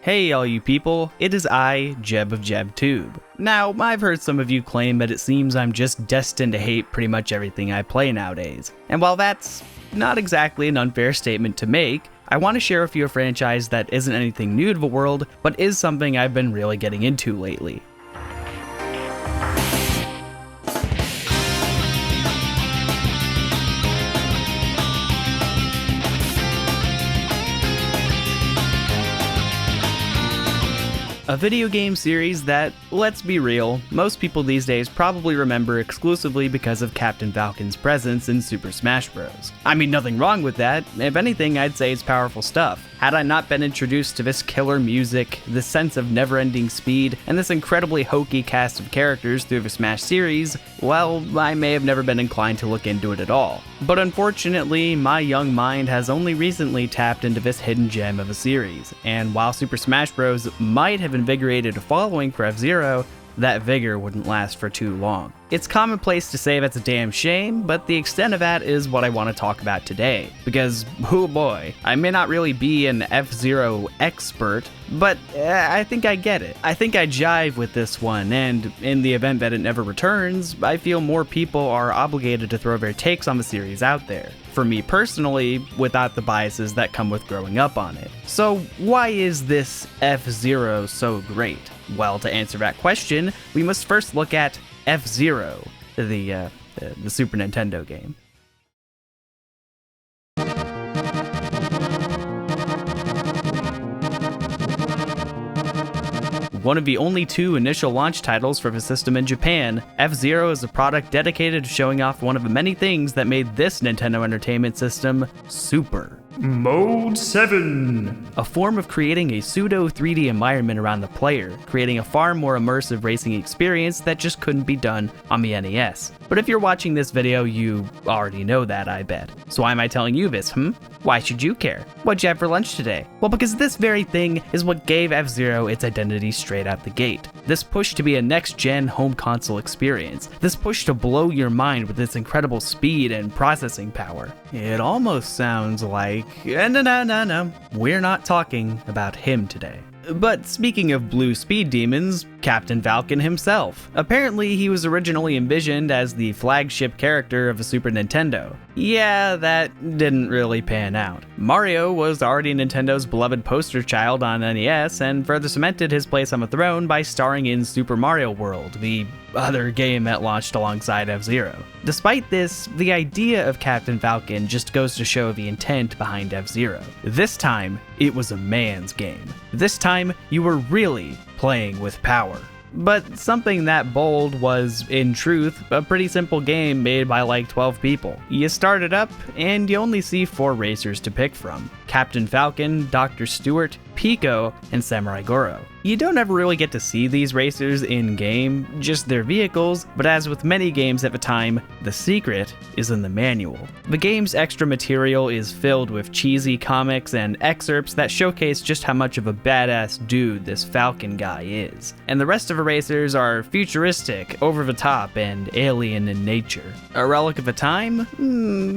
Hey all you people, it is I, Jeb of JebTube. Now, I've heard some of you claim that it seems I'm just destined to hate pretty much everything I play nowadays. And while that's not exactly an unfair statement to make, I want to share with you a franchise that isn't anything new to the world, but is something I've been really getting into lately. A video game series that, let's be real, most people these days probably remember exclusively because of Captain Falcon's presence in Super Smash Bros. I mean, nothing wrong with that. If anything, I'd say it's powerful stuff. Had I not been introduced to this killer music, this sense of never-ending speed, and this incredibly hokey cast of characters through the Smash series, well, I may have never been inclined to look into it at all. But unfortunately, my young mind has only recently tapped into this hidden gem of a series, and while Super Smash Bros. Might have invigorated a following for F-Zero, that vigor wouldn't last for too long. It's commonplace to say that's a damn shame, but the extent of that is what I want to talk about today. Because, oh boy, I may not really be an F-Zero expert, but I think I get it. I think I jive with this one, and in the event that it never returns, I feel more people are obligated to throw their takes on the series out there. For me personally, without the biases that come with growing up on it. So why is this F-Zero so great? Well, to answer that question, we must first look at F-Zero, the Super Nintendo game. One of the only two initial launch titles for the system in Japan, F-Zero is a product dedicated to showing off one of the many things that made this Nintendo Entertainment System super. Mode 7! A form of creating a pseudo 3D environment around the player, creating a far more immersive racing experience that just couldn't be done on the NES. But if you're watching this video, you already know that, I bet. So why am I telling you this, Why should you care? What'd you have for lunch today? Well, because this very thing is what gave F-Zero its identity straight out the gate. This push to be a next-gen home console experience. This push to blow your mind with its incredible speed and processing power. It almost sounds like... No. We're not talking about him today. But speaking of blue speed demons, Captain Falcon himself. Apparently, he was originally envisioned as the flagship character of the Super Nintendo. Yeah, that didn't really pan out. Mario was already Nintendo's beloved poster child on NES, and further cemented his place on the throne by starring in Super Mario World, the other game that launched alongside F-Zero. Despite this, the idea of Captain Falcon just goes to show the intent behind F-Zero. This time, it was a man's game. This time, you were really playing with power. But something that bold was, in truth, a pretty simple game made by like 12 people. You start it up, and you only see 4 racers to pick from. Captain Falcon, Dr. Stewart, Pico, and Samurai Goro. You don't ever really get to see these racers in-game, just their vehicles, but as with many games at the time, the secret is in the manual. The game's extra material is filled with cheesy comics and excerpts that showcase just how much of a badass dude this Falcon guy is. And the rest of the racers are futuristic, over-the-top, and alien in nature. A relic of a time?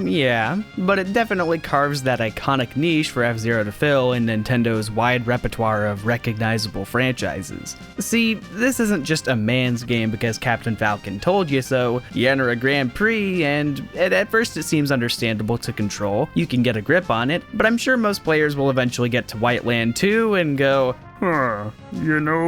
Yeah, but it definitely carves that iconic niche for F-Zero to fill in Nintendo's wide repertoire of recognizable franchises. See, this isn't just a man's game because Captain Falcon told you so. You enter a Grand Prix, and at first it seems understandable to control. You can get a grip on it, but I'm sure most players will eventually get to White Land 2 and go,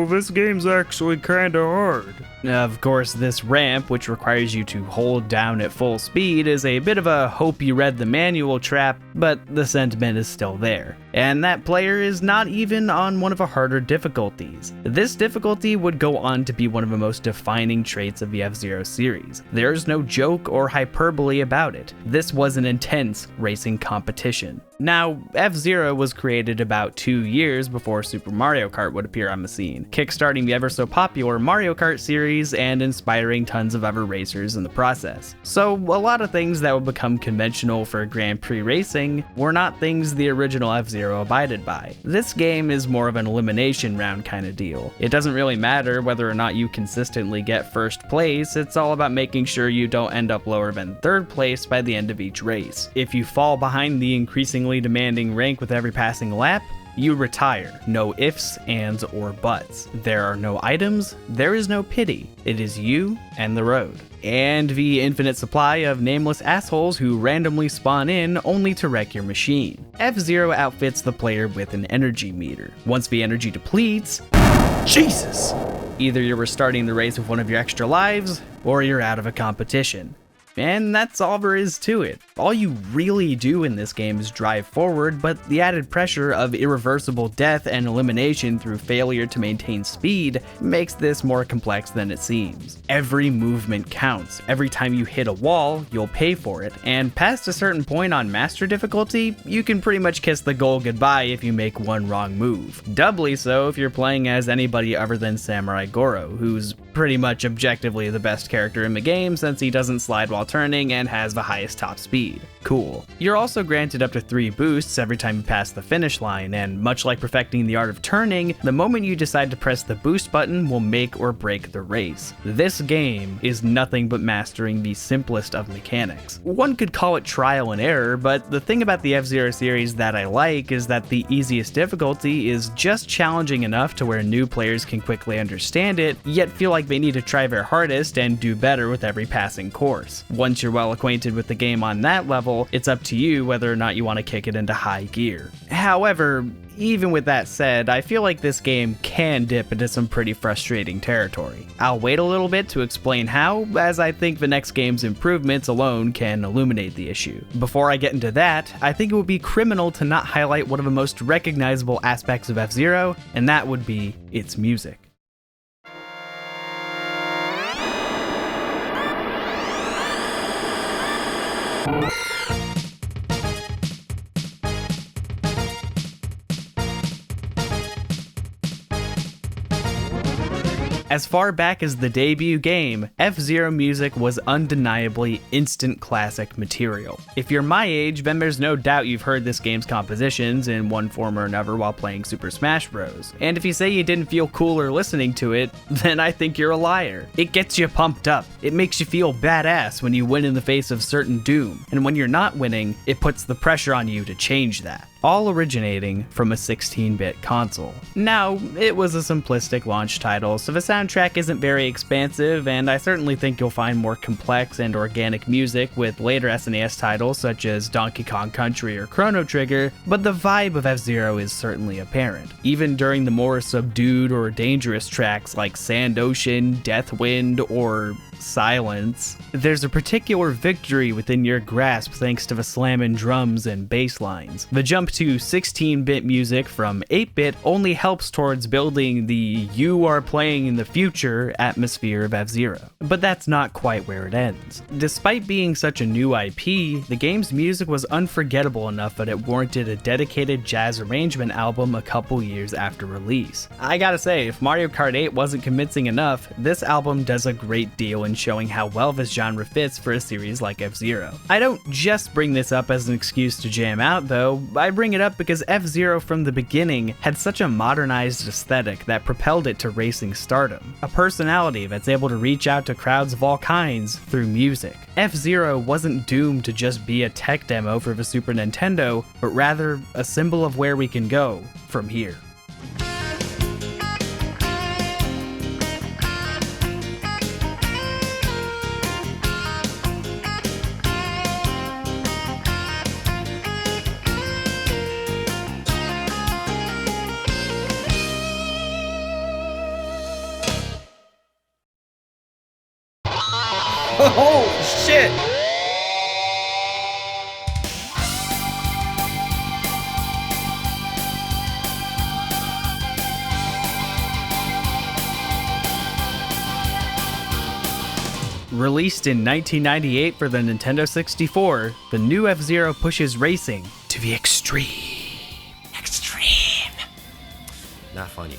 this game's actually kinda hard. Of course, this ramp, which requires you to hold down at full speed, is a bit of a hope you read the manual trap, but the sentiment is still there. And that player is not even on one of the harder difficulties. This difficulty would go on to be one of the most defining traits of the F-Zero series. There's no joke or hyperbole about it. This was an intense racing competition. Now, F-Zero was created about 2 years before Super Mario Kart would appear on the scene, kickstarting the ever so popular Mario Kart series and inspiring tons of other racers in the process. So, a lot of things that would become conventional for Grand Prix racing were not things the original F-Zero abided by. This game is more of an elimination round kind of deal. It doesn't really matter whether or not you consistently get first place, it's all about making sure you don't end up lower than third place by the end of each race. If you fall behind the increasingly demanding rank with every passing lap, You retire. No ifs, ands, or buts. There are no items. There is no pity. It is you and the road. And the infinite supply of nameless assholes who randomly spawn in only to wreck your machine. F-Zero outfits the player with an energy meter. Once the energy depletes, Jesus! Either you're restarting the race with one of your extra lives, or you're out of a competition. And that's all there is to it. All you really do in this game is drive forward, but the added pressure of irreversible death and elimination through failure to maintain speed makes this more complex than it seems. Every movement counts. Every time you hit a wall, you'll pay for it, and past a certain point on Master difficulty, you can pretty much kiss the goal goodbye if you make one wrong move. Doubly so if you're playing as anybody other than Samurai Goro, who's pretty much objectively the best character in the game since he doesn't slide while turning and has the highest top speed. Cool. You're also granted up to 3 boosts every time you pass the finish line, and much like perfecting the art of turning, the moment you decide to press the boost button will make or break the race. This game is nothing but mastering the simplest of mechanics. One could call it trial and error, but the thing about the F-Zero series that I like is that the easiest difficulty is just challenging enough to where new players can quickly understand it, yet feel like they need to try their hardest and do better with every passing course. Once you're well acquainted with the game on that level, it's up to you whether or not you want to kick it into high gear. However, even with that said, I feel like this game can dip into some pretty frustrating territory. I'll wait a little bit to explain how, as I think the next game's improvements alone can illuminate the issue. Before I get into that, I think it would be criminal to not highlight one of the most recognizable aspects of F-Zero, and that would be its music. As far back as the debut game, F-Zero music was undeniably instant classic material. If you're my age, then there's no doubt you've heard this game's compositions in one form or another while playing Super Smash Bros. And if you say you didn't feel cooler listening to it, then I think you're a liar. It gets you pumped up. It makes you feel badass when you win in the face of certain doom. And when you're not winning, it puts the pressure on you to change that. All originating from a 16-bit console. Now, it was a simplistic launch title, so the soundtrack isn't very expansive, and I certainly think you'll find more complex and organic music with later SNES titles such as Donkey Kong Country or Chrono Trigger, but the vibe of F-Zero is certainly apparent. Even during the more subdued or dangerous tracks like Sand Ocean, Death Wind, or Silence, there's a particular victory within your grasp thanks to the slammin' drums and bass lines. The jump to 16-bit music from 8-bit only helps towards building the "you are playing in the future" atmosphere of F-Zero. But that's not quite where it ends. Despite being such a new IP, the game's music was unforgettable enough that it warranted a dedicated jazz arrangement album a couple years after release. I gotta say, if Mario Kart 8 wasn't convincing enough, this album does a great deal in showing how well this genre fits for a series like F-Zero. I don't just bring this up as an excuse to jam out though, I bring it up because F-Zero from the beginning had such a modernized aesthetic that propelled it to racing stardom. A personality that's able to reach out to crowds of all kinds through music. F-Zero wasn't doomed to just be a tech demo for the Super Nintendo, but rather a symbol of where we can go from here. Oh, shit! Released in 1998 for the Nintendo 64, the new F-Zero pushes racing to the extreme. Not funny.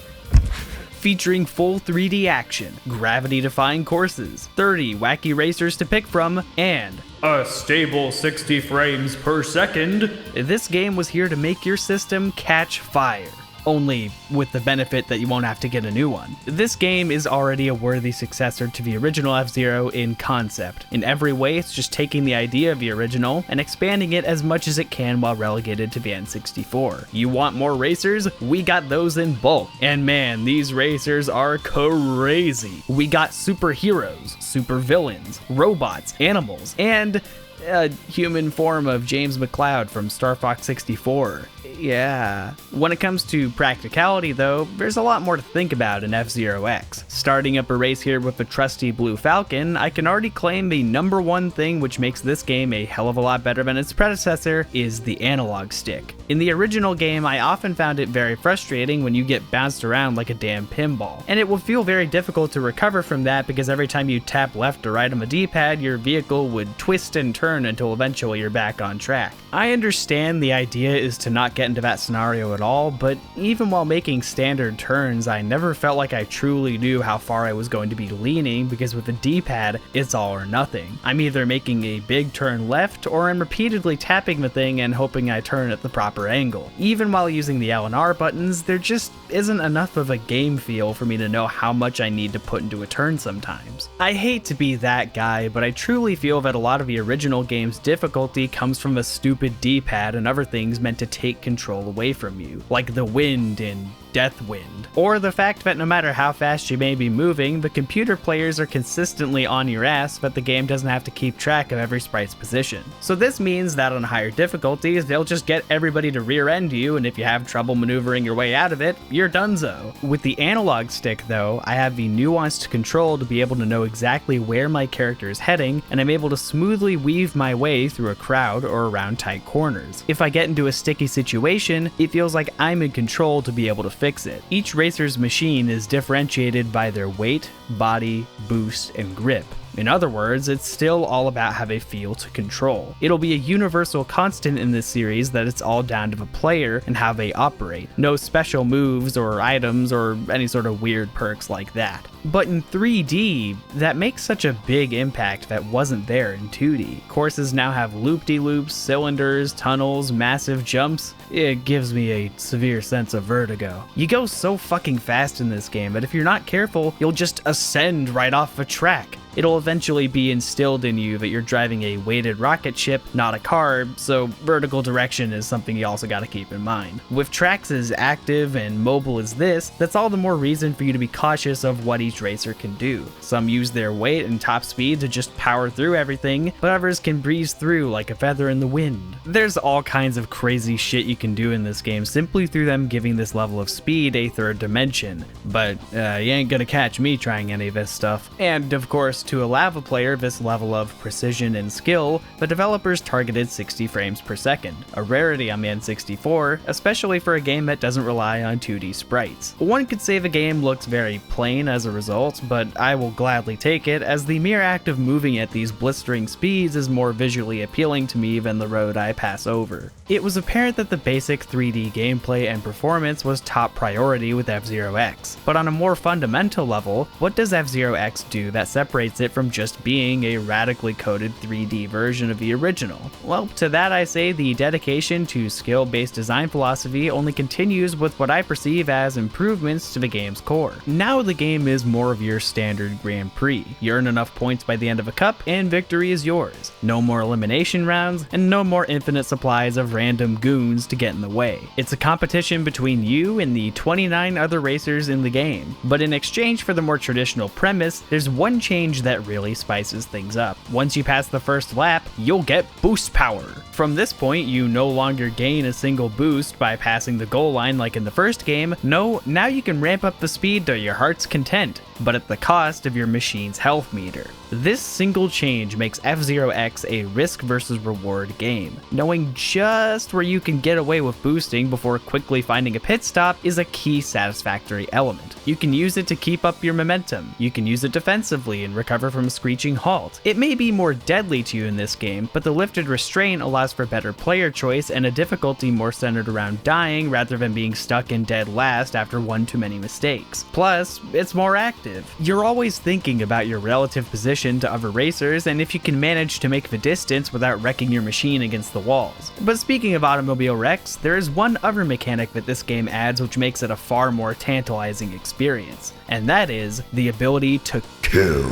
Featuring full 3D action, gravity-defying courses, 30 wacky racers to pick from, and a stable 60 frames per second. This game was here to make your system catch fire. only with the benefit that you won't have to get a new one. This game is already a worthy successor to the original F-Zero in concept. In every way, it's just taking the idea of the original and expanding it as much as it can while relegated to the N64. You want more racers? We got those in bulk. And man, these racers are crazy. We got superheroes, supervillains, robots, animals, and a human form of James McCloud from Star Fox 64. Yeah. When it comes to practicality though, there's a lot more to think about in F-Zero X. Starting up a race here with the trusty Blue Falcon, I can already claim the number one thing which makes this game a hell of a lot better than its predecessor is the analog stick. In the original game, I often found it very frustrating when you get bounced around like a damn pinball, and it will feel very difficult to recover from that because every time you tap left or right on the D-pad, your vehicle would twist and turn until eventually you're back on track. I understand the idea is to not get into that scenario at all, but even while making standard turns, I never felt like I truly knew how far I was going to be leaning because with the D-pad, it's all or nothing. I'm either making a big turn left or I'm repeatedly tapping the thing and hoping I turn at the proper angle. Even while using the L and R buttons, there just isn't enough of a game feel for me to know how much I need to put into a turn sometimes. I hate to be that guy, but I truly feel that a lot of the original game's difficulty comes from a stupid D-pad and other things meant to take control away from you, like the wind in Deathwind, or the fact that no matter how fast you may be moving, the computer players are consistently on your ass, but the game doesn't have to keep track of every sprite's position. So this means that on higher difficulties, they'll just get everybody to rear end you, and if you have trouble maneuvering your way out of it, you're donezo. With the analog stick though, I have the nuanced control to be able to know exactly where my character is heading, and I'm able to smoothly weave my way through a crowd or around tight corners. If I get into a sticky situation, it feels like I'm in control to be able to fix it. Each racer's machine is differentiated by their weight, body, boost, and grip. In other words, it's still all about how they feel to control. It'll be a universal constant in this series that it's all down to the player and how they operate. No special moves or items or any sort of weird perks like that. But in 3D, that makes such a big impact that wasn't there in 2D. Courses now have loop-de-loops, cylinders, tunnels, massive jumps. It gives me a severe sense of vertigo. You go so fucking fast in this game that if you're not careful, you'll just ascend right off a track. It'll eventually be instilled in you that you're driving a weighted rocket ship, not a car, so vertical direction is something you also gotta keep in mind. With tracks as active and mobile as this, that's all the more reason for you to be cautious of what each racer can do. Some use their weight and top speed to just power through everything, but others can breeze through like a feather in the wind. There's all kinds of crazy shit you can do in this game simply through them giving this level of speed a third dimension, but you ain't gonna catch me trying any of this stuff. And of course, to allow the player this level of precision and skill, the developers targeted 60 frames per second, a rarity on the N64, especially for a game that doesn't rely on 2D sprites. One could say the game looks very plain as a result, but I will gladly take it, as the mere act of moving at these blistering speeds is more visually appealing to me than the road I pass over. It was apparent that the basic 3D gameplay and performance was top priority with F-Zero X, but on a more fundamental level, what does F-Zero X do that separates it from just being a radically coded 3D version of the original? Well, to that I say the dedication to skill-based design philosophy only continues with what I perceive as improvements to the game's core. Now the game is more of your standard Grand Prix. You earn enough points by the end of a cup, and victory is yours. No more elimination rounds, and no more infinite supplies of random goons to get in the way. It's a competition between you and the 29 other racers in the game, but in exchange for the more traditional premise, there's one change that really spices things up. Once you pass the first lap, you'll get boost power. From this point, you no longer gain a single boost by passing the goal line like in the first game. No, now you can ramp up the speed to your heart's content, but at the cost of your machine's health meter. This single change makes F-Zero X a risk versus reward game. Knowing just where you can get away with boosting before quickly finding a pit stop is a key satisfactory element. You can use it to keep up your momentum. You can use it defensively and recover recover from a screeching halt. It may be more deadly to you in this game, but the lifted restraint allows for better player choice and a difficulty more centered around dying rather than being stuck in dead last after one too many mistakes. Plus, it's more active. You're always thinking about your relative position to other racers and if you can manage to make the distance without wrecking your machine against the walls. But speaking of automobile wrecks, there is one other mechanic that this game adds which makes it a far more tantalizing experience, and that is the ability to kill.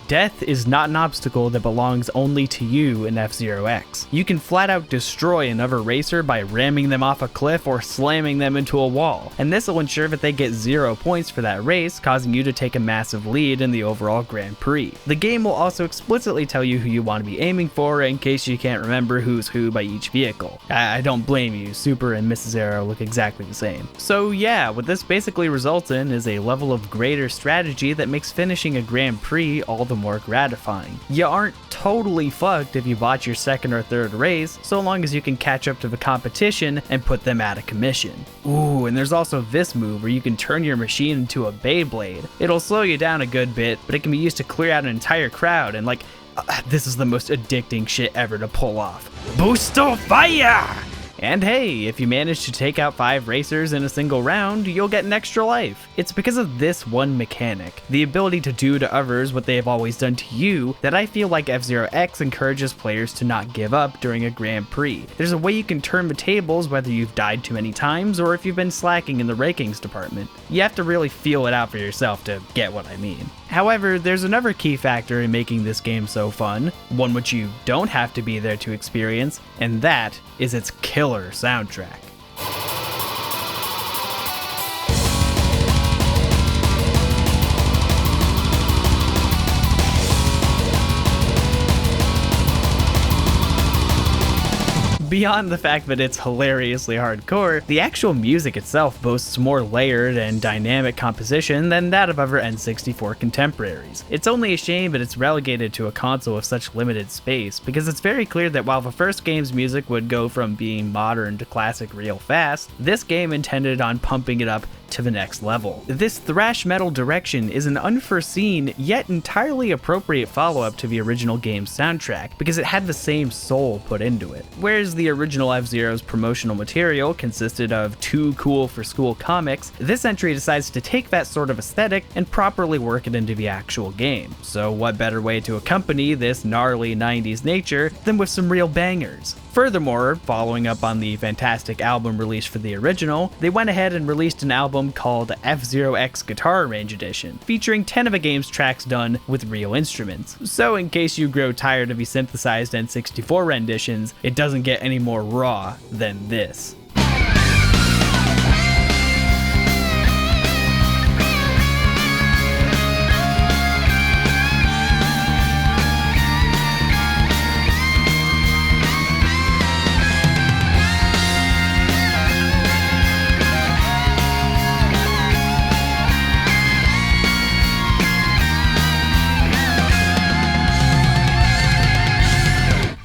Death is not an obstacle that belongs only to you in F-Zero X. You can flat out destroy another racer by ramming them off a cliff or slamming them into a wall, and this will ensure that they get 0 points for that race, causing you to take a massive lead in the overall Grand Prix. The game will also explicitly tell you who you want to be aiming for in case you can't remember who's who by each vehicle. I don't blame you, Super and Mrs. Arrow look exactly the same. So yeah, what this basically results in is a level of greater strategy that makes finishing a Grand Prix all the more gratifying. You aren't totally fucked if you botch your second or third race, so long as you can catch up to the competition and put them out of commission. Ooh, and there's also this move where you can turn your machine into a Beyblade. It'll slow you down a good bit, but it can be used to clear out an entire crowd, and this is the most addicting shit ever to pull off. Boosto fire! And hey, if you manage to take out 5 racers in a single round, you'll get an extra life. It's because of this one mechanic, the ability to do to others what they have always done to you, that I feel like F-Zero X encourages players to not give up during a Grand Prix. There's a way you can turn the tables whether you've died too many times or if you've been slacking in the rankings department. You have to really feel it out for yourself to get what I mean. However, there's another key factor in making this game so fun, one which you don't have to be there to experience, and that is its killer soundtrack. Beyond the fact that it's hilariously hardcore, the actual music itself boasts more layered and dynamic composition than that of other N64 contemporaries. It's only a shame that it's relegated to a console with such limited space, because it's very clear that while the first game's music would go from being modern to classic real fast, this game intended on pumping it up to the next level. This thrash metal direction is an unforeseen yet entirely appropriate follow-up to the original game's soundtrack because it had the same soul put into it. Whereas the original F-Zero's promotional material consisted of too cool for school comics, this entry decides to take that sort of aesthetic and properly work it into the actual game. So what better way to accompany this gnarly 90s nature than with some real bangers? Furthermore, following up on the fantastic album release for the original, they went ahead and released an album called F-Zero X Guitar Arrange Edition, featuring 10 of the game's tracks done with real instruments. So in case you grow tired of the synthesized N64 renditions, it doesn't get any more raw than this.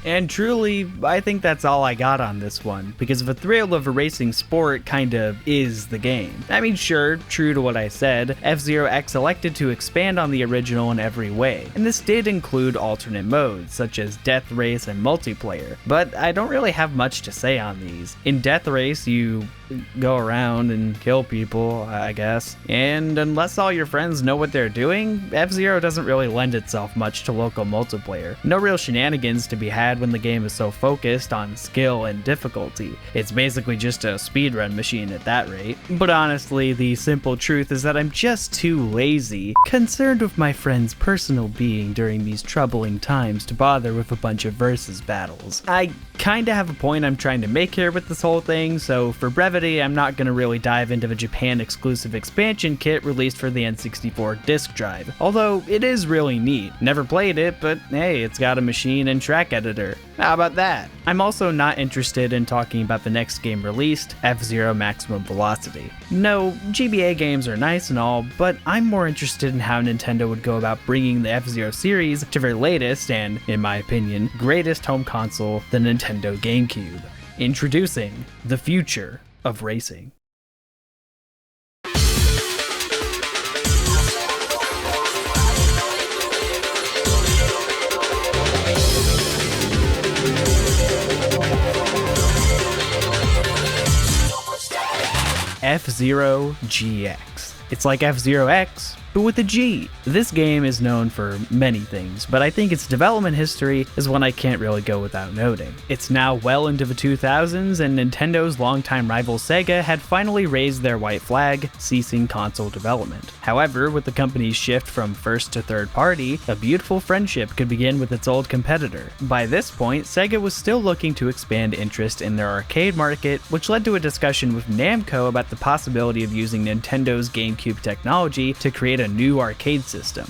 And truly, I think that's all I got on this one, because the thrill of a racing sport kinda is the game. I mean, sure, true to what I said, F-Zero X elected to expand on the original in every way, and this did include alternate modes, such as Death Race and multiplayer, but I don't really have much to say on these. In Death Race, you go around and kill people, I guess, and unless all your friends know what they're doing, F-Zero doesn't really lend itself much to local multiplayer. No real shenanigans to be had when the game is so focused on skill and difficulty. It's basically just a speedrun machine at that rate. But honestly, the simple truth is that I'm just too lazy, concerned with my friend's personal being during these troubling times to bother with a bunch of versus battles. I kinda have a point I'm trying to make here with this whole thing, so for brevity, I'm not gonna really dive into the Japan exclusive expansion kit released for the N64 disk drive, although it is really neat. Never played it, but hey, it's got a machine and track editor. How about that? I'm also not interested in talking about the next game released, F-Zero Maximum Velocity. No, GBA games are nice and all, but I'm more interested in how Nintendo would go about bringing the F-Zero series to their latest and, in my opinion, greatest home console, the Nintendo GameCube. Introducing the future of racing. F-Zero GX. It's like F-Zero X, but with a G. This game is known for many things, but I think its development history is one I can't really go without noting. It's now well into the 2000s, and Nintendo's longtime rival Sega had finally raised their white flag, ceasing console development. However, with the company's shift from first to third party, a beautiful friendship could begin with its old competitor. By this point, Sega was still looking to expand interest in their arcade market, which led to a discussion with Namco about the possibility of using Nintendo's GameCube technology to create a new arcade system.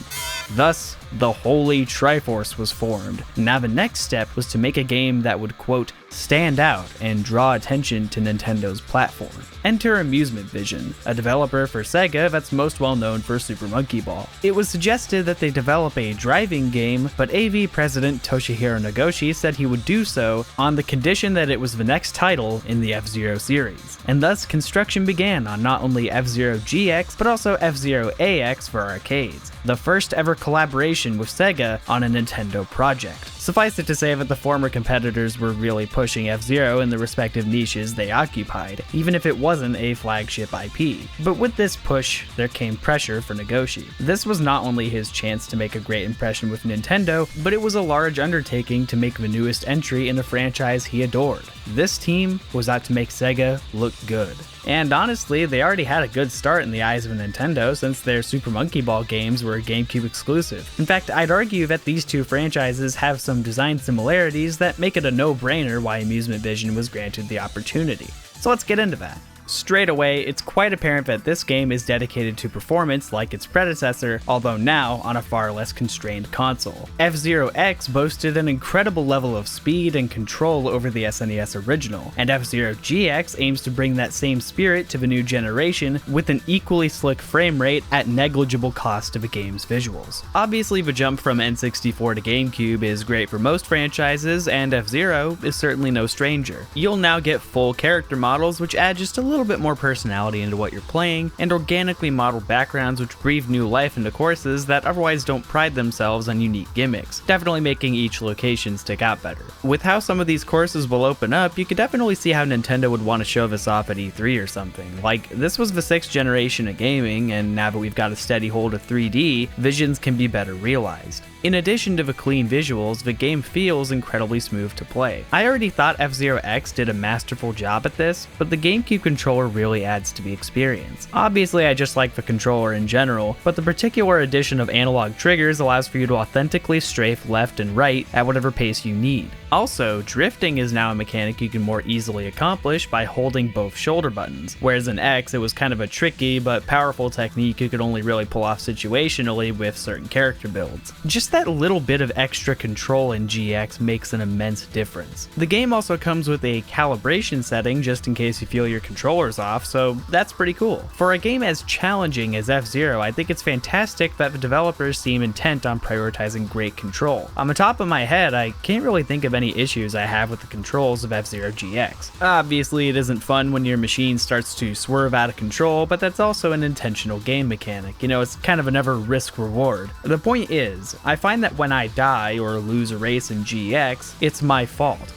Thus, the Holy Triforce was formed. Now the next step was to make a game that would, quote, stand out and draw attention to Nintendo's platform. Enter Amusement Vision, a developer for Sega that's most well known for Super Monkey Ball. It was suggested that they develop a driving game, but AV president Toshihiro Nagoshi said he would do so on the condition that it was the next title in the F-Zero series. And thus, construction began on not only F-Zero GX, but also F-Zero AX for arcades, the first ever collaboration with Sega on a Nintendo project. Suffice it to say that the former competitors were really pushing F-Zero in the respective niches they occupied, even if it wasn't a flagship IP. But with this push, there came pressure for Nagoshi. This was not only his chance to make a great impression with Nintendo, but it was a large undertaking to make the newest entry in a franchise he adored. This team was out to make Sega look good. And honestly, they already had a good start in the eyes of Nintendo since their Super Monkey Ball games were GameCube exclusive. In fact, I'd argue that these two franchises have some design similarities that make it a no-brainer why Amusement Vision was granted the opportunity. So let's get into that. Straight away, it's quite apparent that this game is dedicated to performance like its predecessor, although now on a far less constrained console. F-Zero X boasted an incredible level of speed and control over the SNES original, and F-Zero GX aims to bring that same spirit to the new generation with an equally slick frame rate at negligible cost to the game's visuals. Obviously, the jump from N64 to GameCube is great for most franchises, and F-Zero is certainly no stranger. You'll now get full character models which add just a little bit more personality into what you're playing, and organically modeled backgrounds which breathe new life into courses that otherwise don't pride themselves on unique gimmicks, definitely making each location stick out better. With how some of these courses will open up, you could definitely see how Nintendo would want to show this off at E3 or something. Like, this was the 6th generation of gaming, and now that we've got a steady hold of 3D, visions can be better realized. In addition to the clean visuals, the game feels incredibly smooth to play. I already thought F-Zero X did a masterful job at this, but the GameCube controller really adds to the experience. Obviously, I just like the controller in general, but the particular addition of analog triggers allows for you to authentically strafe left and right at whatever pace you need. Also, drifting is now a mechanic you can more easily accomplish by holding both shoulder buttons, whereas in X it was kind of a tricky but powerful technique you could only really pull off situationally with certain character builds. Just that little bit of extra control in GX makes an immense difference. The game also comes with a calibration setting just in case you feel your controller's off, so that's pretty cool. For a game as challenging as F-Zero, I think it's fantastic that the developers seem intent on prioritizing great control. On the top of my head, I can't really think of any issues I have with the controls of F-Zero GX. Obviously, it isn't fun when your machine starts to swerve out of control, but that's also an intentional game mechanic. You know, it's kind of a never risk reward. The point is, I find that when I die or lose a race in GX, it's my fault.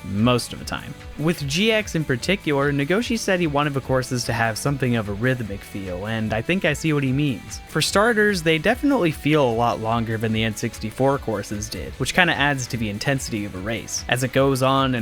Most of the time. With GX in particular, Nagoshi said he wanted the courses to have something of a rhythmic feel, and I think I see what he means. For starters, they definitely feel a lot longer than the N64 courses did, which kinda adds to the intensity of a race. As it goes on,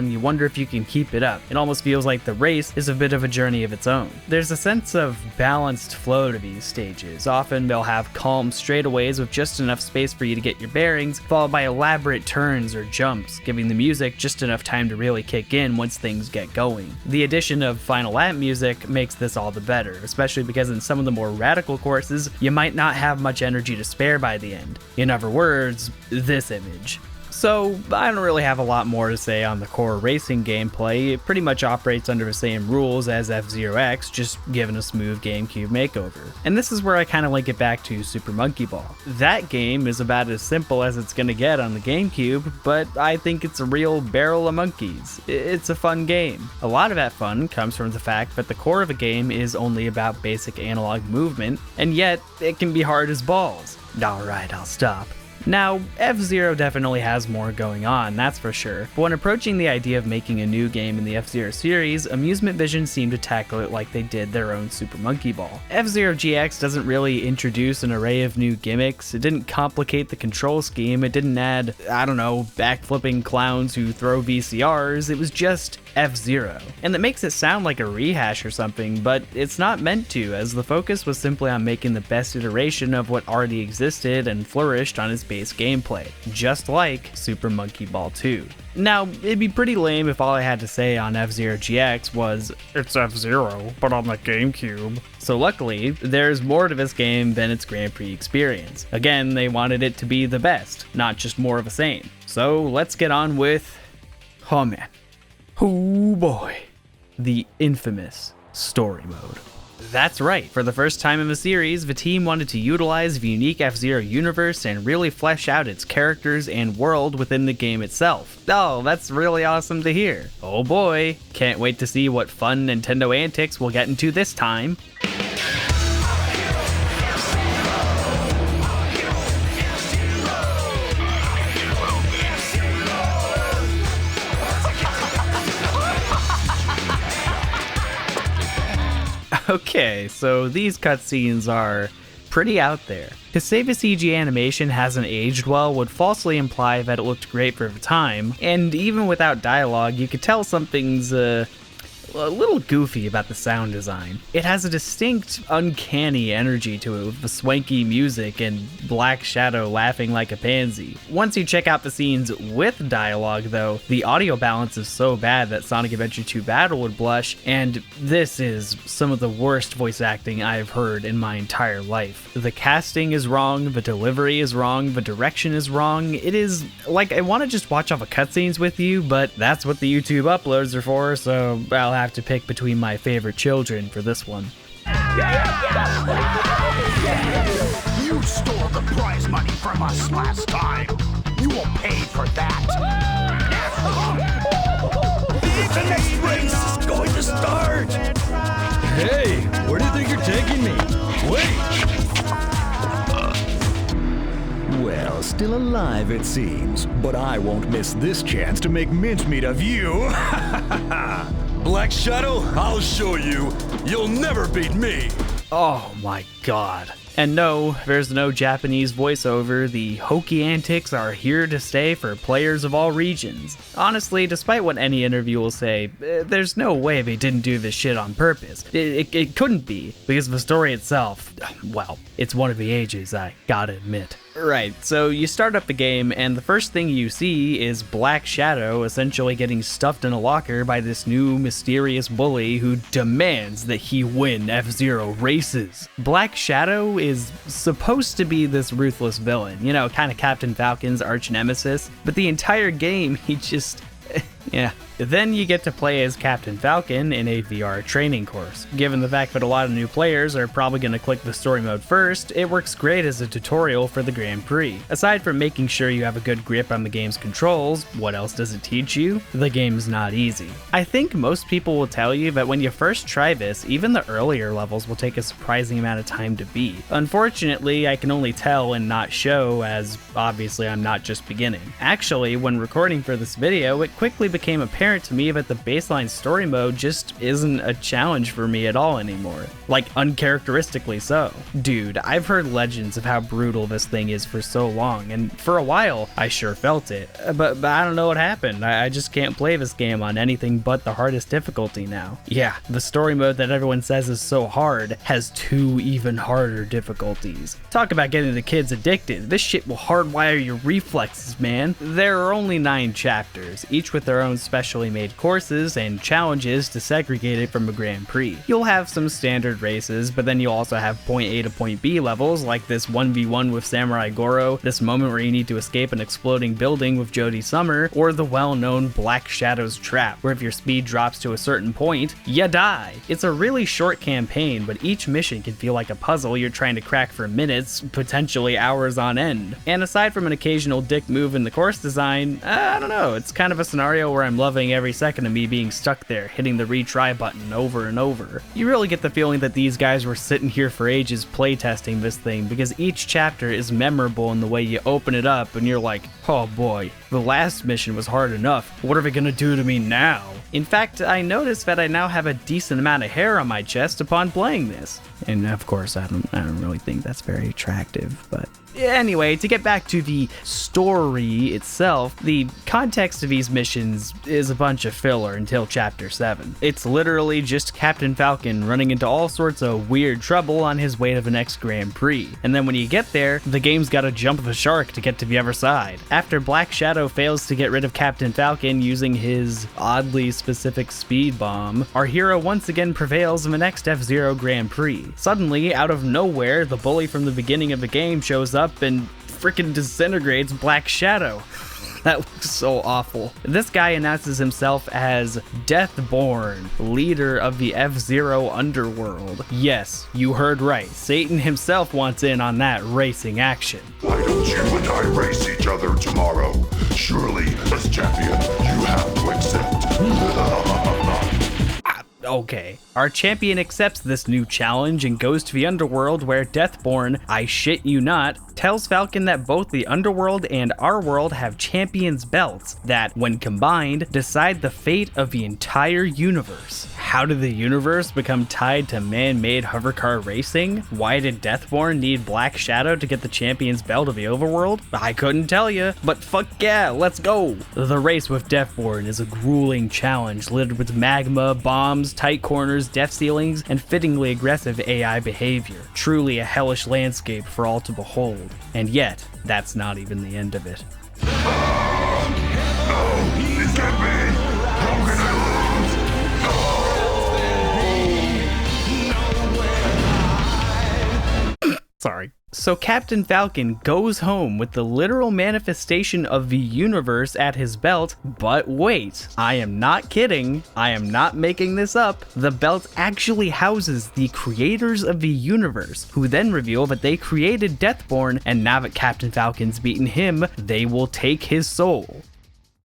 you wonder if you can keep it up. It almost feels like the race is a bit of a journey of its own. There's a sense of balanced flow to these stages. Often they'll have calm straightaways with just enough space for you to get your bearings, followed by elaborate turns or jumps, giving the music just enough time to really kick in once things get going. The addition of final lap music makes this all the better, especially because in some of the more radical courses, you might not have much energy to spare by the end. In other words, this image. So, I don't really have a lot more to say on the core racing gameplay. It pretty much operates under the same rules as F-Zero X, just given a smooth GameCube makeover. And this is where I kind of link it back to Super Monkey Ball. That game is about as simple as it's gonna get on the GameCube, but I think it's a real barrel of monkeys. It's a fun game. A lot of that fun comes from the fact that the core of a game is only about basic analog movement, and yet it can be hard as balls. Alright, I'll stop. Now, F-Zero definitely has more going on, that's for sure, but when approaching the idea of making a new game in the F-Zero series, Amusement Vision seemed to tackle it like they did their own Super Monkey Ball. F-Zero GX doesn't really introduce an array of new gimmicks, it didn't complicate the control scheme, it didn't add, backflipping clowns who throw VCRs, it was just F-Zero. And that makes it sound like a rehash or something, but it's not meant to, as the focus was simply on making the best iteration of what already existed and flourished on its base gameplay, just like Super Monkey Ball 2. Now, it'd be pretty lame if all I had to say on F-Zero GX was, "It's F-Zero, but on the GameCube." So luckily, there's more to this game than its Grand Prix experience. Again, they wanted it to be the best, not just more of the same. So let's get on with, oh man, oh boy, the infamous story mode. That's right, for the first time in the series, the team wanted to utilize the unique F-Zero universe and really flesh out its characters and world within the game itself. Oh, that's really awesome to hear. Oh boy, can't wait to see what fun Nintendo antics we'll get into this time. Okay, so these cutscenes are pretty out there. To say the CG animation hasn't aged well would falsely imply that it looked great for the time, and even without dialogue, you could tell something's a little goofy about the sound design. It has a distinct, uncanny energy to it with the swanky music and Black Shadow laughing like a pansy. Once you check out the scenes with dialogue though, the audio balance is so bad that Sonic Adventure 2 Battle would blush, and this is some of the worst voice acting I've heard in my entire life. The casting is wrong, the delivery is wrong, the direction is wrong. It is like I want to just watch all the cutscenes with you, but that's what the YouTube uploads are for, so I'll have to pick between my favorite children for this one. You stole the prize money from us last time. You will pay for that. The next race is going to start. Hey, where do you think you're taking me? Wait! Well, still alive it seems, but I won't miss this chance to make mincemeat of you. Black Shadow, I'll show you. You'll never beat me. Oh my god. And no, there's no Japanese voiceover, the hokey antics are here to stay for players of all regions. Honestly, despite what any interview will say, there's no way they didn't do this shit on purpose. It couldn't be, because the story itself, well, it's one of the ages, I gotta admit. Right, so you start up the game, and the first thing you see is Black Shadow essentially getting stuffed in a locker by this new mysterious bully who demands that he win F-Zero races. Black Shadow is supposed to be this ruthless villain, you know, kind of Captain Falcon's arch nemesis, but the entire game he just... yeah. Then you get to play as Captain Falcon in a VR training course. Given the fact that a lot of new players are probably going to click the story mode first, it works great as a tutorial for the Grand Prix. Aside from making sure you have a good grip on the game's controls, what else does it teach you? The game's not easy. I think most people will tell you that when you first try this, even the earlier levels will take a surprising amount of time to beat. Unfortunately, I can only tell and not show, as obviously I'm not just beginning. Actually, when recording for this video, it quickly became apparent to me that the baseline story mode just isn't a challenge for me at all anymore. Like, uncharacteristically so. Dude, I've heard legends of how brutal this thing is for so long, and for a while, I sure felt it. But I don't know what happened. I just can't play this game on anything but the hardest difficulty now. Yeah, the story mode that everyone says is so hard has 2 even harder difficulties. Talk about getting the kids addicted. This shit will hardwire your reflexes, man. There are only 9 chapters, each with their own specially made courses and challenges to segregate it from a Grand Prix. You'll have some standard races, but then you'll also have point A to point B levels, like this 1v1 with Samurai Goro, this moment where you need to escape an exploding building with Jodie Summer, or the well-known Black Shadow's Trap, where if your speed drops to a certain point, you die. It's a really short campaign, but each mission can feel like a puzzle you're trying to crack for minutes, potentially hours on end. And aside from an occasional dick move in the course design, I don't know, it's kind of a scenario where I'm loving every second of me being stuck there, hitting the retry button over and over. You really get the feeling that these guys were sitting here for ages playtesting this thing, because each chapter is memorable in the way you open it up and you're like, oh boy, the last mission was hard enough. What are they gonna do to me now? In fact, I noticed that I now have a decent amount of hair on my chest upon playing this. And of course, I don't really think that's very attractive, but anyway, to get back to the story itself, the context of these missions is a bunch of filler until Chapter 7. It's literally just Captain Falcon running into all sorts of weird trouble on his way to the next Grand Prix. And then when you get there, the game's gotta jump the shark to get to the other side. After Black Shadow fails to get rid of Captain Falcon using his oddly specific speed bomb, our hero once again prevails in the next F-Zero Grand Prix. Suddenly, out of nowhere, the bully from the beginning of the game shows up and frickin' disintegrates Black Shadow. That looks so awful. This guy announces himself as Deathborn, leader of the F-Zero underworld. Yes, you heard right. Satan himself wants in on that racing action. Why don't you and I race each other tomorrow? Surely, as champion, you have to accept. Okay. Our champion accepts this new challenge and goes to the underworld where Deathborn, I shit you not, tells Falcon that both the underworld and our world have champions belts that, when combined, decide the fate of the entire universe. How did the universe become tied to man-made hovercar racing? Why did Deathborn need Black Shadow to get the champion's belt of the overworld? I couldn't tell you, but fuck yeah, let's go! The race with Deathborn is a grueling challenge littered with magma, bombs, tight corners, death ceilings, and fittingly aggressive AI behavior. Truly a hellish landscape for all to behold. And yet, that's not even the end of it. Sorry. So Captain Falcon goes home with the literal manifestation of the universe at his belt, but wait, I am not kidding, I am not making this up. The belt actually houses the creators of the universe, who then reveal that they created Deathborn, and now that Captain Falcon's beaten him, they will take his soul.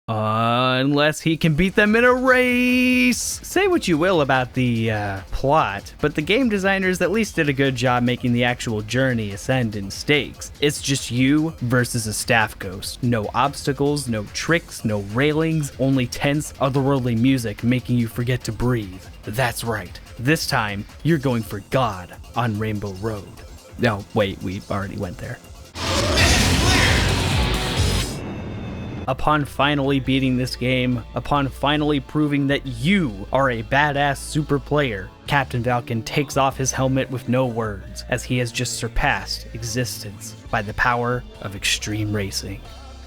Unless he can beat them in a race! Say what you will about the plot, but the game designers at least did a good job making the actual journey ascend in stakes. It's just you versus a staff ghost. No obstacles, no tricks, no railings, only tense, otherworldly music making you forget to breathe. That's right, this time you're going for God on Rainbow Road. No, wait, we already went there. Upon finally beating this game, upon finally proving that you are a badass super player, Captain Falcon takes off his helmet with no words, as he has just surpassed existence by the power of extreme racing.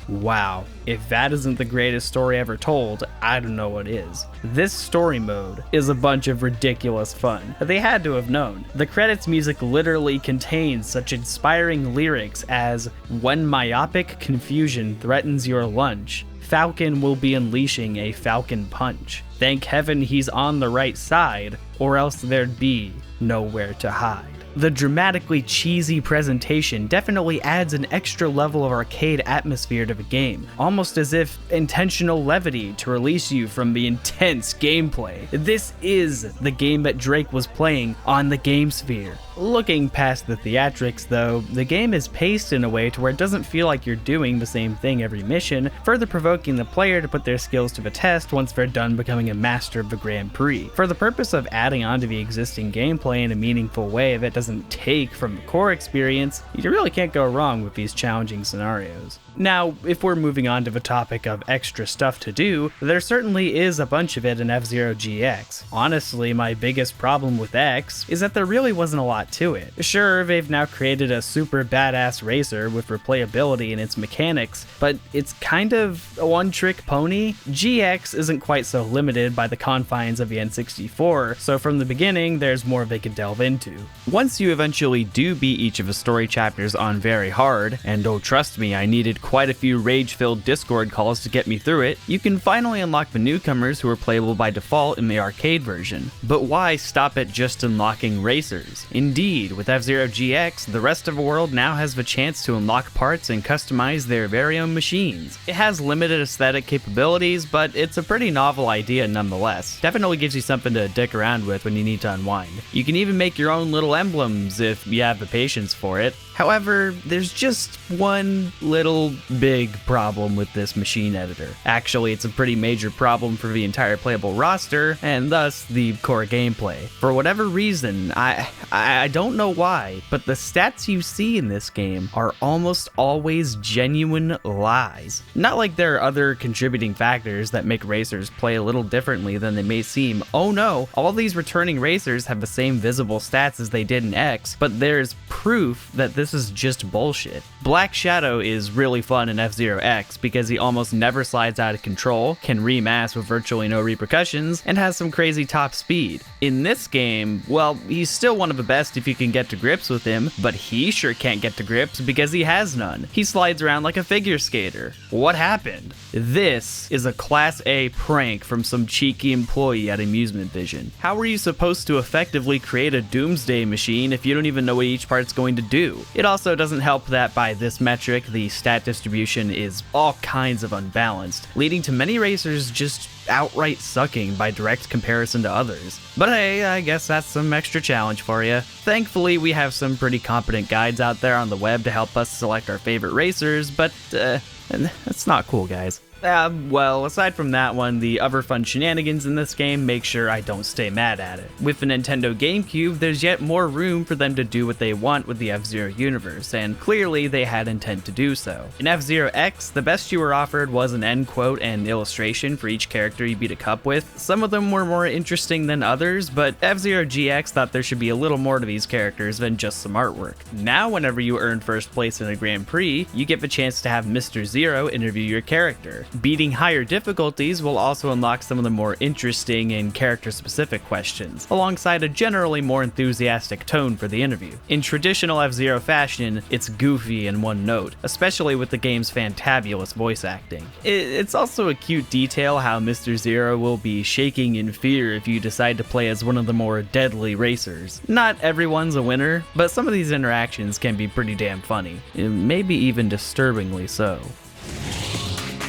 Wow, if that isn't the greatest story ever told, I don't know what is. This story mode is a bunch of ridiculous fun. They had to have known. The credits music literally contains such inspiring lyrics as, "When myopic confusion threatens your lunch, Falcon will be unleashing a Falcon punch. Thank heaven he's on the right side, or else there'd be nowhere to hide." The dramatically cheesy presentation definitely adds an extra level of arcade atmosphere to the game, almost as if intentional levity to release you from the intense gameplay. This is the game that Drake was playing on the GameSphere. Looking past the theatrics though, the game is paced in a way to where it doesn't feel like you're doing the same thing every mission, further provoking the player to put their skills to the test once they're done becoming a master of the Grand Prix. For the purpose of adding onto the existing gameplay in a meaningful way that doesn't take from the core experience, you really can't go wrong with these challenging scenarios. Now, if we're moving on to the topic of extra stuff to do, there certainly is a bunch of it in F-Zero GX. Honestly, my biggest problem with X is that there really wasn't a lot to it. Sure, they've now created a super badass racer with replayability in its mechanics, but it's kind of a one-trick pony. GX isn't quite so limited by the confines of the N64, so from the beginning, there's more they could delve into. Once once you eventually do beat each of the story chapters on very hard, and oh trust me, I needed quite a few rage-filled Discord calls to get me through it, you can finally unlock the newcomers who are playable by default in the arcade version. But why stop at just unlocking racers? Indeed, with F-Zero GX, the rest of the world now has the chance to unlock parts and customize their very own machines. It has limited aesthetic capabilities, but it's a pretty novel idea nonetheless. Definitely gives you something to dick around with when you need to unwind. You can even make your own little emblems if you have the patience for it. However, there's just one little big problem with this machine editor. Actually, it's a pretty major problem for the entire playable roster, and thus the core gameplay. For whatever reason, I don't know why, but the stats you see in this game are almost always genuine lies. Not like there are other contributing factors that make racers play a little differently than they may seem. Oh no, all these returning racers have the same visible stats as they did in X, but there's proof that this is just bullshit. Black Shadow is really fun in F-Zero X because he almost never slides out of control, can remass with virtually no repercussions, and has some crazy top speed. In this game, well, he's still one of the best if you can get to grips with him, but he sure can't get to grips because he has none. He slides around like a figure skater. What happened? This is a Class A prank from some cheeky employee at Amusement Vision. How are you supposed to effectively create a doomsday machine if you don't even know what each part's going to do? It also doesn't help that by this metric, the stat distribution is all kinds of unbalanced, leading to many racers just outright sucking by direct comparison to others. But hey, I guess that's some extra challenge for you. Thankfully, we have some pretty competent guides out there on the web to help us select our favorite racers, but that's not cool, guys. Well, aside from that one, the other fun shenanigans in this game make sure I don't stay mad at it. With the Nintendo GameCube, there's yet more room for them to do what they want with the F-Zero universe, and clearly they had intent to do so. In F-Zero X, the best you were offered was an end quote and illustration for each character you beat a cup with. Some of them were more interesting than others, but F-Zero GX thought there should be a little more to these characters than just some artwork. Now, whenever you earn first place in a Grand Prix, you get the chance to have Mr. Zero interview your character. Beating higher difficulties will also unlock some of the more interesting and character-specific questions, alongside a generally more enthusiastic tone for the interview. In traditional F-Zero fashion, it's goofy in one note, especially with the game's fantabulous voice acting. It's also a cute detail how Mr. Zero will be shaking in fear if you decide to play as one of the more deadly racers. Not everyone's a winner, but some of these interactions can be pretty damn funny, maybe even disturbingly so.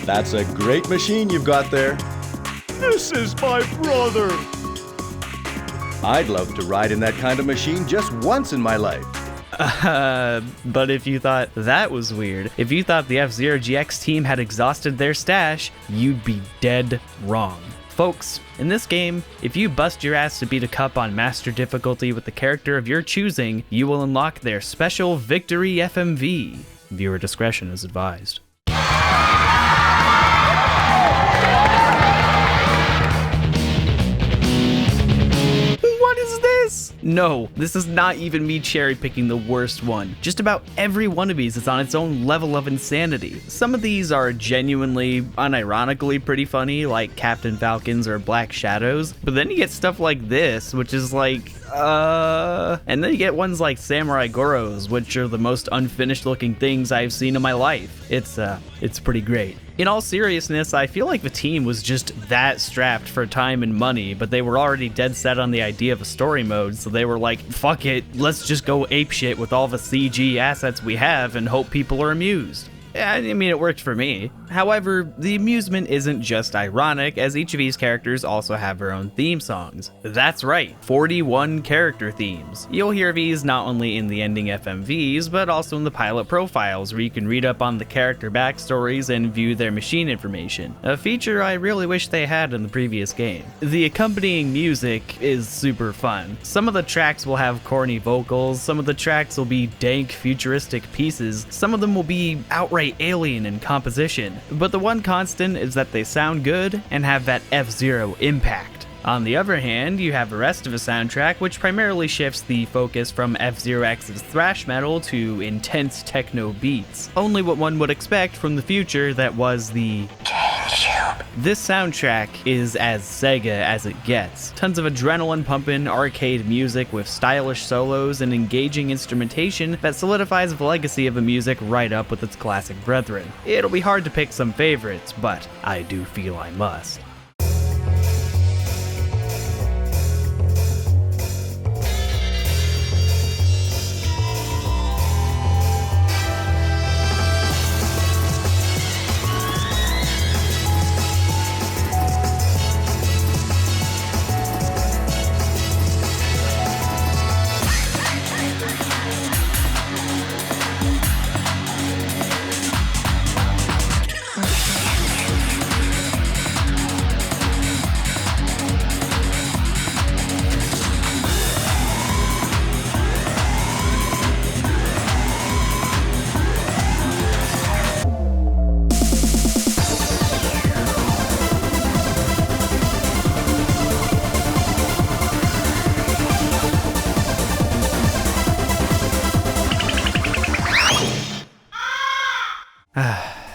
That's a great machine you've got there. This is my brother. I'd love to ride in that kind of machine just once in my life. But if you thought that was weird, if you thought the F-Zero GX team had exhausted their stash, you'd be dead wrong. Folks, in this game, if you bust your ass to beat a cup on master difficulty with the character of your choosing, you will unlock their special victory FMV. Viewer discretion is advised. No, this is not even me cherry-picking the worst one. Just about every one of these is on its own level of insanity. Some of these are genuinely, unironically pretty funny, like Captain Falcons or Black Shadows, but then you get stuff like this, which is like, and then you get ones like Samurai Goros, which are the most unfinished looking things I've seen in my life. It's pretty great. In all seriousness, I feel like the team was just that strapped for time and money, but they were already dead set on the idea of a story mode, so they were like, fuck it, let's just go apeshit with all the CG assets we have and hope people are amused. I mean, it worked for me. However, the amusement isn't just ironic, as each of these characters also have their own theme songs. That's right, 41 character themes. You'll hear these not only in the ending FMVs, but also in the pilot profiles, where you can read up on the character backstories and view their machine information, a feature I really wish they had in the previous game. The accompanying music is super fun. Some of the tracks will have corny vocals, some of the tracks will be dank futuristic pieces, some of them will be outright alien in composition, but the one constant is that they sound good and have that F-Zero impact. On the other hand, you have the rest of the soundtrack, which primarily shifts the focus from F-Zero X's thrash metal to intense techno beats. Only what one would expect from the future that was the game. This soundtrack is as Sega as it gets. Tons of adrenaline pumping, arcade music with stylish solos and engaging instrumentation that solidifies the legacy of the music right up with its classic brethren. It'll be hard to pick some favorites, but I do feel I must.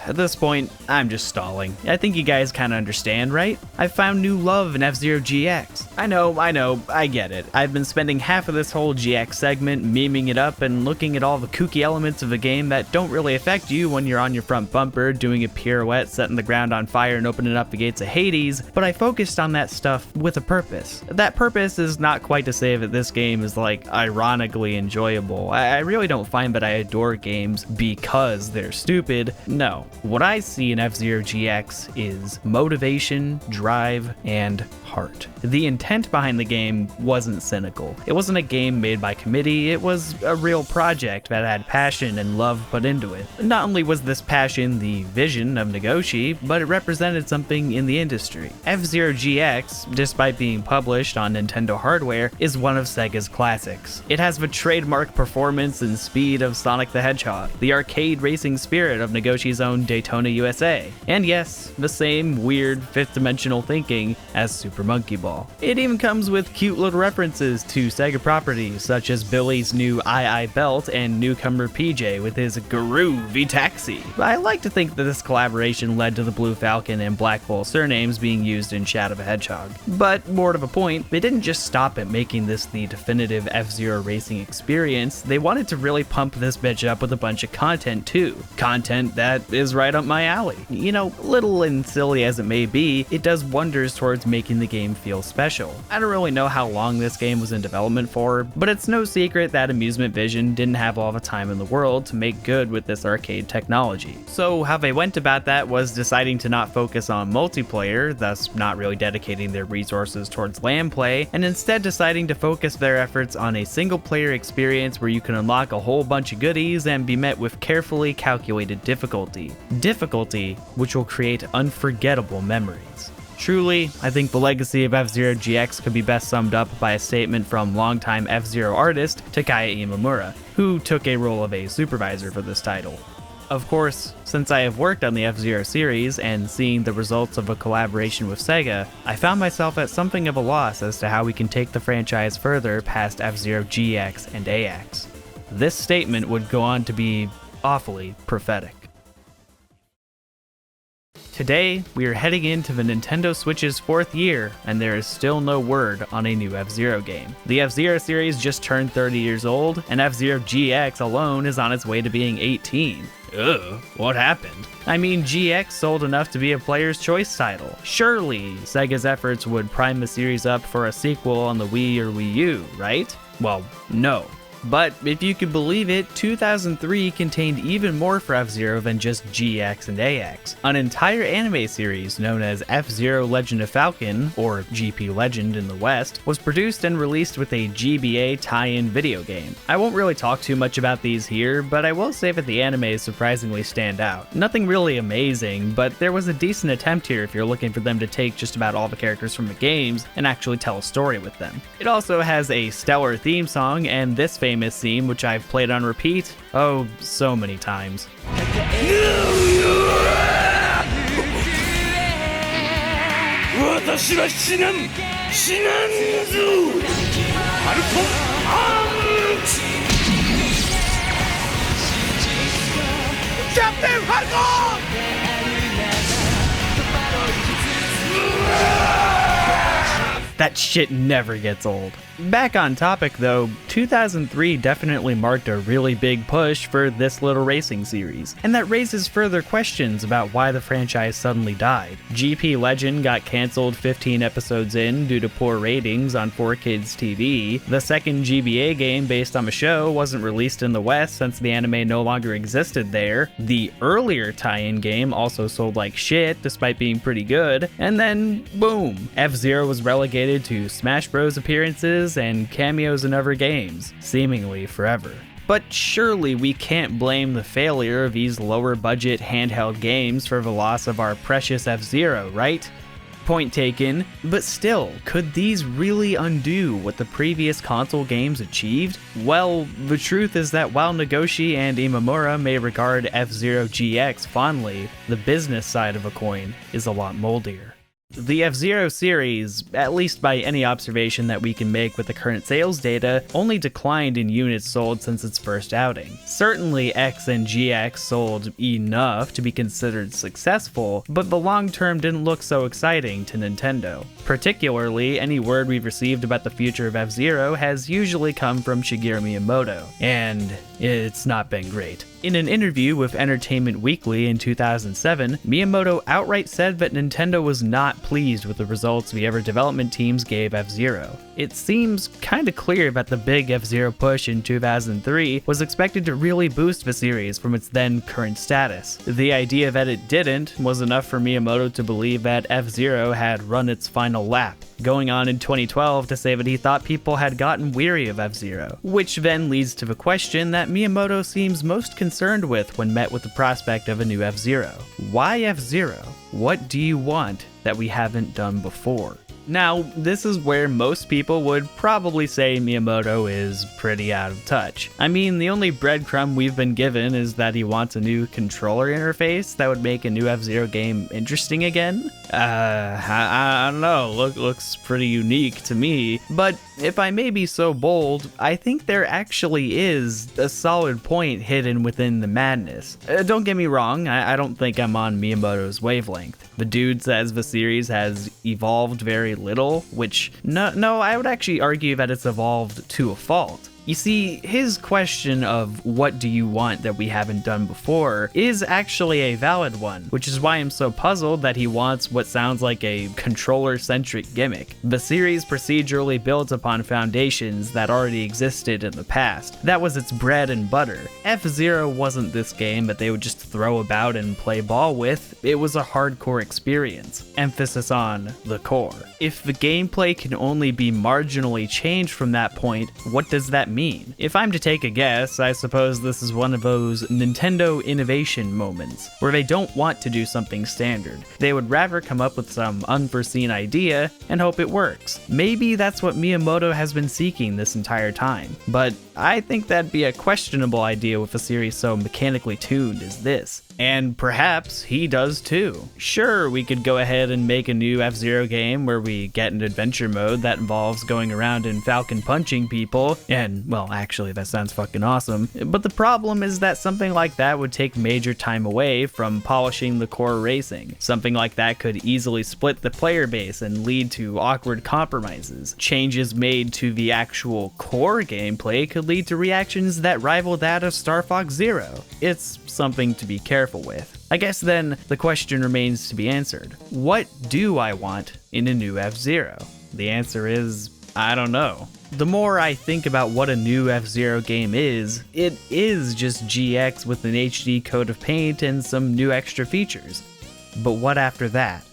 At this point, I'm just stalling. I think you guys kinda understand, right? I found new love in F-Zero GX. I know, I get it. I've been spending half of this whole GX segment memeing it up and looking at all the kooky elements of a game that don't really affect you when you're on your front bumper, doing a pirouette, setting the ground on fire, and opening up the gates of Hades, but I focused on that stuff with a purpose. That purpose is not quite to say that this game is, like, ironically enjoyable. I really don't find that I adore games because they're stupid. No. What I see in F-Zero GX is motivation, drive, and heart. The intent behind the game wasn't cynical. It wasn't a game made by committee, it was a real project that had passion and love put into it. Not only was this passion the vision of Nagoshi, but it represented something in the industry. F-Zero GX, despite being published on Nintendo hardware, is one of Sega's classics. It has the trademark performance and speed of Sonic the Hedgehog, the arcade racing spirit of Nagoshi's own Daytona USA, and yes, the same weird fifth-dimensional thinking as Super Monkey Ball. It even comes with cute little references to Sega properties, such as Billy's new II belt and newcomer PJ with his groovy taxi. I like to think that this collaboration led to the Blue Falcon and Black Bull surnames being used in Shadow the Hedgehog. But more to the point, they didn't just stop at making this the definitive F-Zero racing experience, they wanted to really pump this bitch up with a bunch of content too. Content that is right up my alley. You know, little and silly as it may be, it does wonders towards making the game feel special. I don't really know how long this game was in development for, but it's no secret that Amusement Vision didn't have all the time in the world to make good with this arcade technology. So how they went about that was deciding to not focus on multiplayer, thus not really dedicating their resources towards LAN play, and instead deciding to focus their efforts on a single player experience where you can unlock a whole bunch of goodies and be met with carefully calculated difficulty. Difficulty which will create unforgettable memories. Truly, I think the legacy of F-Zero GX could be best summed up by a statement from longtime F-Zero artist Takaya Imamura, who took a role of a supervisor for this title. Of course, since I have worked on the F-Zero series and seen the results of a collaboration with Sega, I found myself at something of a loss as to how we can take the franchise further past F-Zero GX and AX. This statement would go on to be awfully prophetic. Today, we are heading into the Nintendo Switch's 4th year, and there is still no word on a new F-Zero game. The F-Zero series just turned 30 years old, and F-Zero GX alone is on its way to being 18. Ugh, what happened? I mean, GX sold enough to be a player's choice title. Surely, Sega's efforts would prime the series up for a sequel on the Wii or Wii U, right? Well, no. But if you could believe it, 2003 contained even more for F-Zero than just GX and AX. An entire anime series known as F-Zero Legend of Falcon, or GP Legend in the West, was produced and released with a GBA tie-in video game. I won't really talk too much about these here, but I will say that the animes surprisingly stand out. Nothing really amazing, but there was a decent attempt here if you're looking for them to take just about all the characters from the games and actually tell a story with them. It also has a stellar theme song and this famous theme, which I've played on repeat, oh, so many times. That shit never gets old. Back on topic though, 2003 definitely marked a really big push for this little racing series, and that raises further questions about why the franchise suddenly died. GP Legend got cancelled 15 episodes in due to poor ratings on 4Kids TV. The second GBA game based on the show wasn't released in the West since the anime no longer existed there. The earlier tie-in game also sold like shit despite being pretty good, and then boom, F-Zero was relegated to Smash Bros appearances and cameos in other games, seemingly forever. But surely we can't blame the failure of these lower budget handheld games for the loss of our precious F-Zero, right? Point taken, but still, could these really undo what the previous console games achieved? Well, the truth is that while Nagoshi and Imamura may regard F-Zero GX fondly, the business side of a coin is a lot moldier. The F-Zero series, at least by any observation that we can make with the current sales data, only declined in units sold since its first outing. Certainly X and GX sold enough to be considered successful, but the long term didn't look so exciting to Nintendo. Particularly, any word we've received about the future of F-Zero has usually come from Shigeru Miyamoto, and it's not been great. In an interview with Entertainment Weekly in 2007, Miyamoto outright said that Nintendo was not pleased with the results the other development teams gave F-Zero. It seems kinda clear that the big F-Zero push in 2003 was expected to really boost the series from its then current status. The idea that it didn't was enough for Miyamoto to believe that F-Zero had run its final lap, going on in 2012 to say that he thought people had gotten weary of F-Zero, which then leads to the question that Miyamoto seems most concerned with when met with the prospect of a new F-Zero. Why F-Zero? What do you want that we haven't done before? Now, this is where most people would probably say Miyamoto is pretty out of touch. I mean, the only breadcrumb we've been given is that he wants a new controller interface that would make a new F-Zero game interesting again. I don't know, looks pretty unique to me, but if I may be so bold, I think there actually is a solid point hidden within the madness. Don't get me wrong, I don't think I'm on Miyamoto's wavelength. The dude says the series has evolved very little, which, no, I would actually argue that it's evolved to a fault. You see, his question of what do you want that we haven't done before is actually a valid one, which is why I'm so puzzled that he wants what sounds like a controller-centric gimmick. The series procedurally built upon foundations that already existed in the past. That was its bread and butter. F-Zero wasn't this game that they would just throw about and play ball with. It was a hardcore experience. Emphasis on the core. If the gameplay can only be marginally changed from that point, what does that mean? If I'm to take a guess, I suppose this is one of those Nintendo innovation moments, where they don't want to do something standard. They would rather come up with some unforeseen idea and hope it works. Maybe that's what Miyamoto has been seeking this entire time, but I think that'd be a questionable idea with a series so mechanically tuned as this. And perhaps he does too. Sure, we could go ahead and make a new F-Zero game where we get an adventure mode that involves going around and falcon punching people, and, well, actually that sounds fucking awesome. But the problem is that something like that would take major time away from polishing the core racing. Something like that could easily split the player base and lead to awkward compromises. Changes made to the actual core gameplay could lead to reactions that rival that of Star Fox Zero. It's something to be careful with. I guess then the question remains to be answered. What do I want in a new F-Zero? The answer is, I don't know. The more I think about what a new F-Zero game is, it is just GX with an HD coat of paint and some new extra features. But what after that?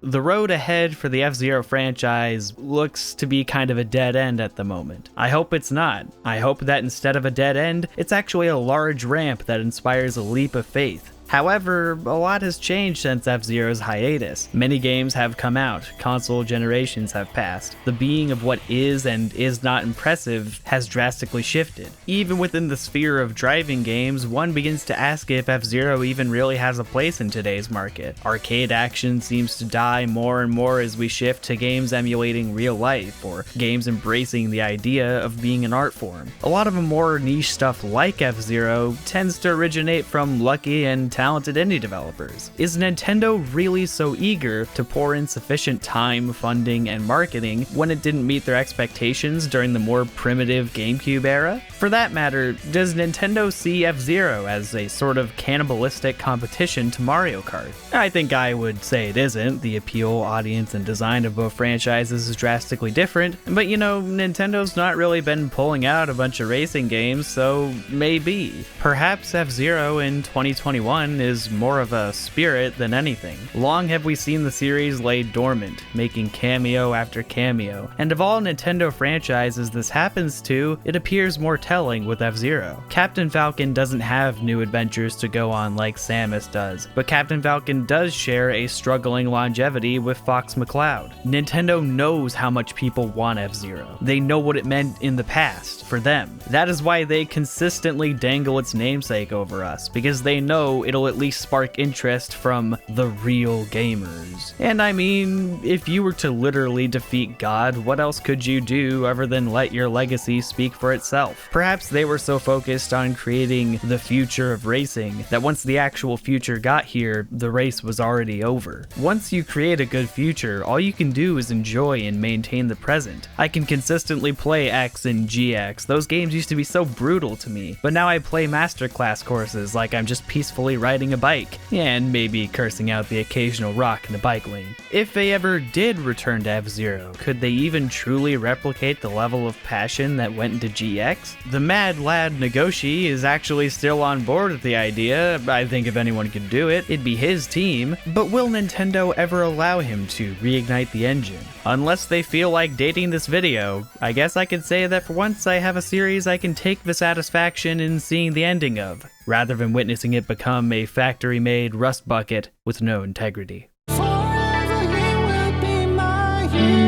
The road ahead for the F-Zero franchise looks to be kind of a dead end at the moment. I hope it's not. I hope that instead of a dead end, it's actually a large ramp that inspires a leap of faith. However, a lot has changed since F-Zero's hiatus. Many games have come out, console generations have passed. The being of what is and is not impressive has drastically shifted. Even within the sphere of driving games, one begins to ask if F-Zero even really has a place in today's market. Arcade action seems to die more and more as we shift to games emulating real life, or games embracing the idea of being an art form. A lot of the more niche stuff like F-Zero tends to originate from lucky and talented indie developers. Is Nintendo really so eager to pour in sufficient time, funding, and marketing when it didn't meet their expectations during the more primitive GameCube era? For that matter, does Nintendo see F-Zero as a sort of cannibalistic competition to Mario Kart? I think I would say it isn't. The appeal, audience, and design of both franchises is drastically different, but you know, Nintendo's not really been pulling out a bunch of racing games, so maybe. Perhaps F-Zero in 2021 is more of a spirit than anything. Long have we seen the series lay dormant, making cameo after cameo, and of all Nintendo franchises this happens to, it appears more telling with F-Zero. Captain Falcon doesn't have new adventures to go on like Samus does, but Captain Falcon does share a struggling longevity with Fox McCloud. Nintendo knows how much people want F-Zero. They know what it meant in the past, for them. That is why they consistently dangle its namesake over us, because they know it'll at least spark interest from the real gamers. And I mean, if you were to literally defeat God, what else could you do other than let your legacy speak for itself? Perhaps they were so focused on creating the future of racing that once the actual future got here, the race was already over. Once you create a good future, all you can do is enjoy and maintain the present. I can consistently play X and GX. Those games used to be so brutal to me, but now I play masterclass courses like I'm just peacefully riding a bike, and maybe cursing out the occasional rock in the bike lane. If they ever did return to F-Zero, could they even truly replicate the level of passion that went into GX? The mad lad Nagoshi is actually still on board with the idea. I think if anyone could do it, it'd be his team, but will Nintendo ever allow him to reignite the engine? Unless they feel like dating this video, I guess I could say that for once I have a series I can take the satisfaction in seeing the ending of, rather than witnessing it become a factory-made rust bucket with no integrity. Forever you will be my hero.